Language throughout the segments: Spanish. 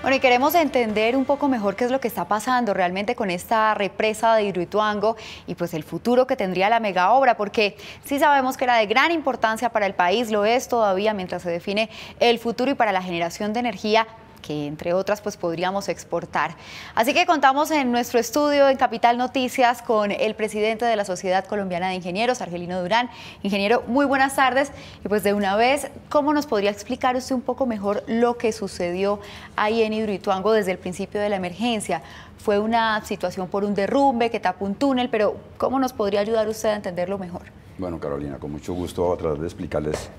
Bueno, y queremos entender un poco mejor qué es lo que está pasando realmente con esta represa de Hidroituango y pues el futuro que tendría la mega obra, porque sí sabemos que era de gran importancia para el país, lo es todavía mientras se define el futuro y para la generación de energía que entre otras pues podríamos exportar. Así que contamos en nuestro estudio en Capital Noticias con el presidente de la Sociedad Colombiana de Ingenieros, Argelino Durán. Ingeniero, muy buenas tardes. Y pues de una vez, ¿cómo nos podría explicar usted un poco mejor lo que sucedió ahí en Hidroituango desde el principio de la emergencia? Fue una situación por un derrumbe que tapó un túnel, pero ¿cómo nos podría ayudar usted a entenderlo mejor? Bueno, Carolina, con mucho gusto a tratar de explicarles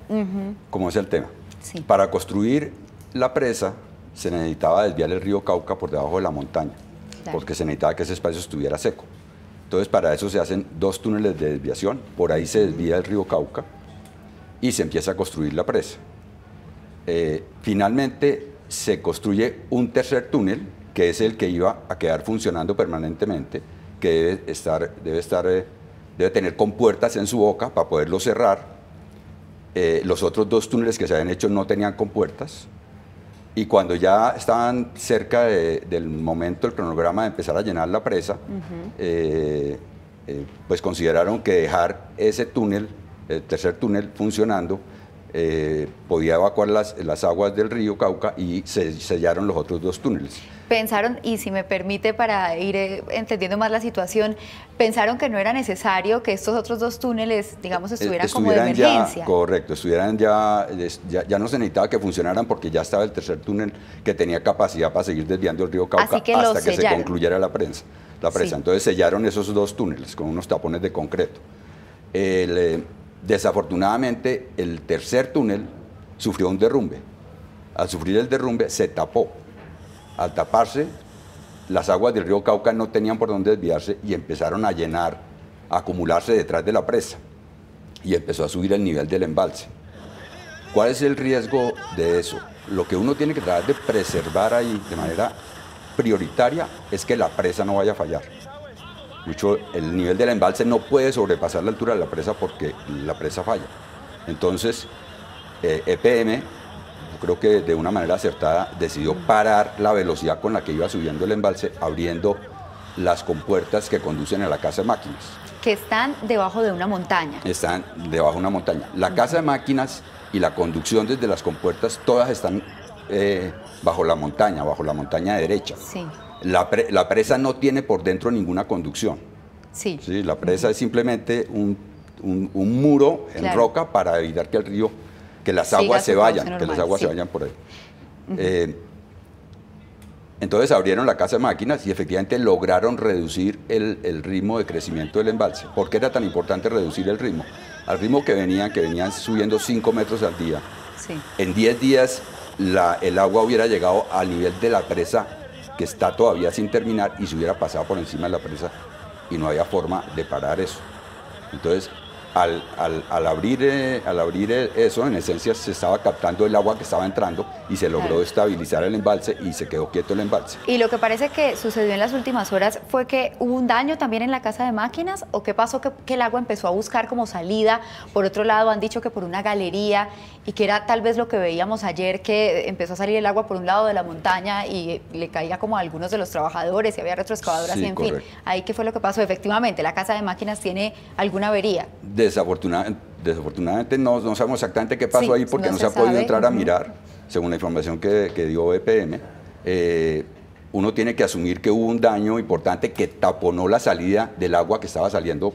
cómo es el tema. Sí. Para construir la presa se necesitaba desviar el río Cauca por debajo de la montaña, claro, porque se necesitaba que ese espacio estuviera seco. Entonces, para eso se hacen 2 túneles de desviación, por ahí se desvía el río Cauca y se empieza a construir la presa. Finalmente, se construye un tercer túnel, que es el que iba a quedar funcionando permanentemente, que debe tener compuertas en su boca para poderlo cerrar. Los otros 2 túneles que se habían hecho no tenían compuertas. Y cuando ya estaban cerca del momento, el cronograma de empezar a llenar la presa, pues consideraron que dejar ese túnel, el tercer túnel, funcionando, podía evacuar las aguas del río Cauca y se sellaron los otros 2 túneles. Pensaron, y si me permite para ir entendiendo más la situación, pensaron que no era necesario que estos otros 2 túneles, digamos, estuvieran como de emergencia. Correcto, ya no se necesitaba que funcionaran porque ya estaba el tercer túnel que tenía capacidad para seguir desviando el río Cauca hasta que se concluyera la presa. Sí. Entonces sellaron esos 2 túneles con unos tapones de concreto. Desafortunadamente, el tercer túnel sufrió un derrumbe. Al sufrir el derrumbe, se tapó. Al taparse, las aguas del río Cauca no tenían por dónde desviarse y empezaron a llenar, a acumularse detrás de la presa y empezó a subir el nivel del embalse. ¿Cuál es el riesgo de eso? Lo que uno tiene que tratar de preservar ahí de manera prioritaria es que la presa no vaya a fallar. El nivel del embalse no puede sobrepasar la altura de la presa porque la presa falla. Entonces, EPM, creo que de una manera acertada, decidió parar la velocidad con la que iba subiendo el embalse, abriendo las compuertas que conducen a la casa de máquinas. Que están debajo de una montaña. Están debajo de una montaña. La casa de máquinas y la conducción desde las compuertas, todas están bajo la montaña derecha. Sí. La presa no tiene por dentro ninguna conducción. Sí. Sí, la presa es simplemente un muro en roca para evitar que el río, que las aguas se vayan, se vayan por ahí. Entonces abrieron la casa de máquinas y efectivamente lograron reducir el ritmo de crecimiento del embalse. ¿Por qué era tan importante reducir el ritmo? Al ritmo que venían subiendo 5 metros al día. Sí. En 10 días el agua hubiera llegado al nivel de la presa, que está todavía sin terminar, y se hubiera pasado por encima de la presa y no había forma de parar eso. Entonces, al abrir eso, en esencia se estaba captando el agua que estaba entrando y se logró estabilizar el embalse y se quedó quieto el embalse. ¿Y lo que parece que sucedió en las últimas horas fue que hubo un daño también en la casa de máquinas? ¿O qué pasó que el agua empezó a buscar como salida? Por otro lado, han dicho que por una galería y que era tal vez lo que veíamos ayer, que empezó a salir el agua por un lado de la montaña y le caía como a algunos de los trabajadores y había retroexcavadoras, sí, en correcto. fin. ¿Ahí qué fue lo que pasó? Efectivamente, ¿la casa de máquinas tiene alguna avería? Desafortunadamente no sabemos exactamente qué pasó ahí porque no se ha podido entrar a mirar, según la información que dio EPM. Uno tiene que asumir que hubo un daño importante que taponó la salida del agua que estaba saliendo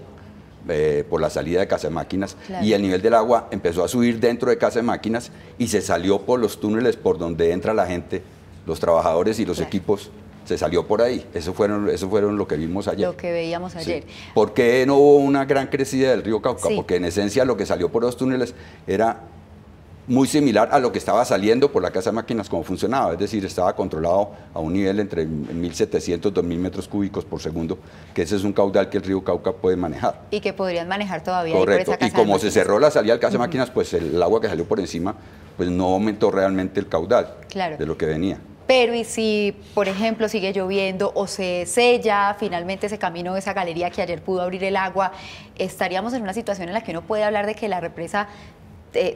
por la salida de casa de máquinas, y el nivel del agua empezó a subir dentro de casa de máquinas y se salió por los túneles por donde entra la gente, los trabajadores y los equipos. Se salió por ahí. Eso fueron lo que vimos ayer. Lo que veíamos ayer. Sí. ¿Por qué no hubo una gran crecida del río Cauca? Sí. Porque en esencia lo que salió por los túneles era muy similar a lo que estaba saliendo por la casa de máquinas como funcionaba. Es decir, estaba controlado a un nivel entre 1.700 y 2.000 metros cúbicos por segundo, que ese es un caudal que el río Cauca puede manejar. Y que podrían manejar todavía. Correcto. Ahí por esa casa y como se cerró la salida del casa de máquinas, pues el agua que salió por encima pues no aumentó realmente el caudal de lo que venía. Pero y si, por ejemplo, sigue lloviendo o se sella finalmente ese camino, esa galería que ayer pudo abrir el agua, estaríamos en una situación en la que uno puede hablar de que la represa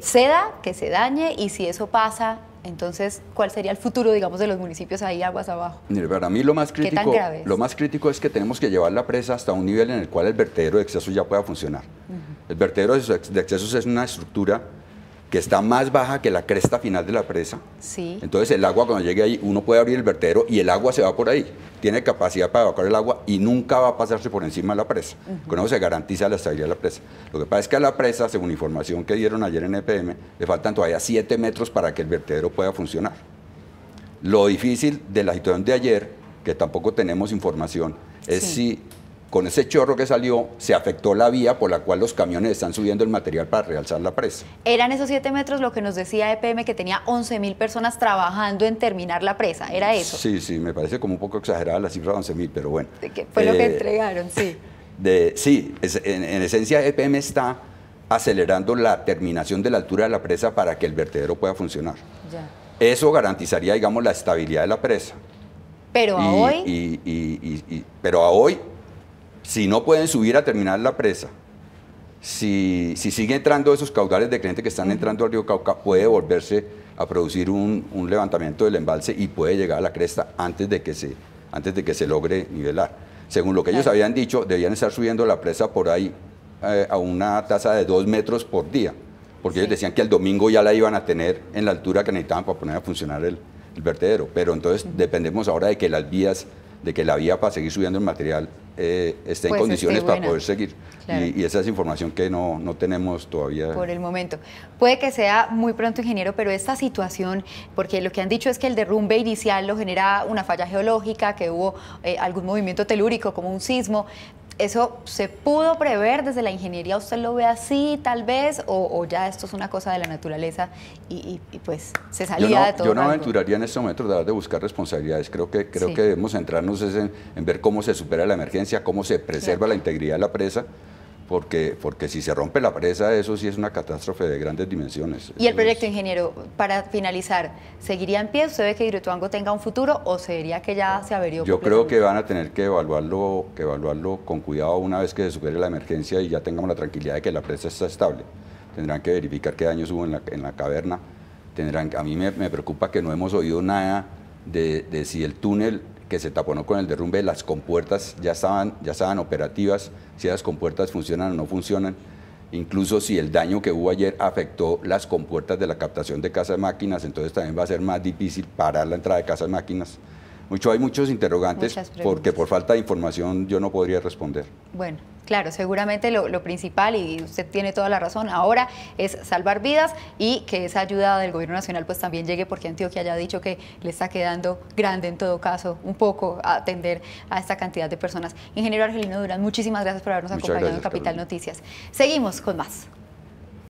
ceda, que se dañe, y si eso pasa, Entonces, ¿cuál sería el futuro, digamos, de los municipios ahí aguas abajo? Mire, para mí lo más crítico es que tenemos que llevar la presa hasta un nivel en el cual el vertedero de excesos ya pueda funcionar. El vertedero de excesos es una estructura que está más baja que la cresta final de la presa. Sí. Entonces el agua cuando llegue ahí, uno puede abrir el vertedero y el agua se va por ahí. Tiene capacidad para evacuar el agua y nunca va a pasarse por encima de la presa. Con eso se garantiza la estabilidad de la presa. Lo que pasa es que a la presa, según información que dieron ayer en EPM, le faltan todavía 7 metros para que el vertedero pueda funcionar. Lo difícil de la situación de ayer, que tampoco tenemos información, es si con ese chorro que salió, se afectó la vía por la cual los camiones están subiendo el material para realzar la presa. ¿Eran esos 7 metros lo que nos decía EPM, que tenía 11.000 personas trabajando en terminar la presa? ¿Era eso? Sí, sí, me parece como un poco exagerada la cifra de 11.000, pero bueno. ¿De qué fue lo que entregaron? Sí. Sí, en esencia EPM está acelerando la terminación de la altura de la presa para que el vertedero pueda funcionar. Ya. Eso garantizaría, digamos, la estabilidad de la presa. Pero a hoy, si no pueden subir a terminar la presa, si sigue entrando esos caudales de creciente que están entrando al río Cauca, puede volverse a producir un levantamiento del embalse y puede llegar a la cresta antes de que se logre nivelar. Según lo que ellos habían dicho, debían estar subiendo la presa por ahí a una tasa de 2 metros por día, porque ellos decían que el domingo ya la iban a tener en la altura que necesitaban para poner a funcionar el vertedero. Pero entonces dependemos ahora de que las vías, de que la vía para seguir subiendo el material esté en condiciones para poder seguir. Claro. Y esa es información que no tenemos todavía. Por el momento. Puede que sea muy pronto, ingeniero, pero esta situación, porque lo que han dicho es que el derrumbe inicial lo genera una falla geológica, que hubo algún movimiento telúrico como un sismo. ¿Eso se pudo prever desde la ingeniería? ¿Usted lo ve así, tal vez? ¿O ya esto es una cosa de la naturaleza y pues se salía de todo? Yo no aventuraría en este momento de buscar responsabilidades. Creo que debemos centrarnos en ver cómo se supera la emergencia, cómo se preserva la integridad de la presa, porque si se rompe la presa, eso sí es una catástrofe de grandes dimensiones. ¿Y el proyecto, ingeniero, para finalizar, seguiría en pie? ¿Usted ve que Hidroituango tenga un futuro o sería que ya se averió? Yo creo que van a tener que evaluarlo con cuidado una vez que se supere la emergencia y ya tengamos la tranquilidad de que la presa está estable. Tendrán que verificar qué daños hubo en la caverna. A mí me preocupa que no hemos oído nada de si el túnel que se taponó con el derrumbe, las compuertas ya estaban operativas, si las compuertas funcionan o no funcionan, incluso si el daño que hubo ayer afectó las compuertas de la captación de casas máquinas, entonces también va a ser más difícil parar la entrada de casas máquinas. Hay muchos interrogantes porque por falta de información yo no podría responder. Bueno, claro, seguramente lo principal, y usted tiene toda la razón, ahora es salvar vidas y que esa ayuda del gobierno nacional pues también llegue, porque Antioquia ya ha dicho que le está quedando grande en todo caso, un poco a atender a esta cantidad de personas. Ingeniero Argelino Durán, muchísimas gracias por habernos acompañado en Capital Noticias. Seguimos con más.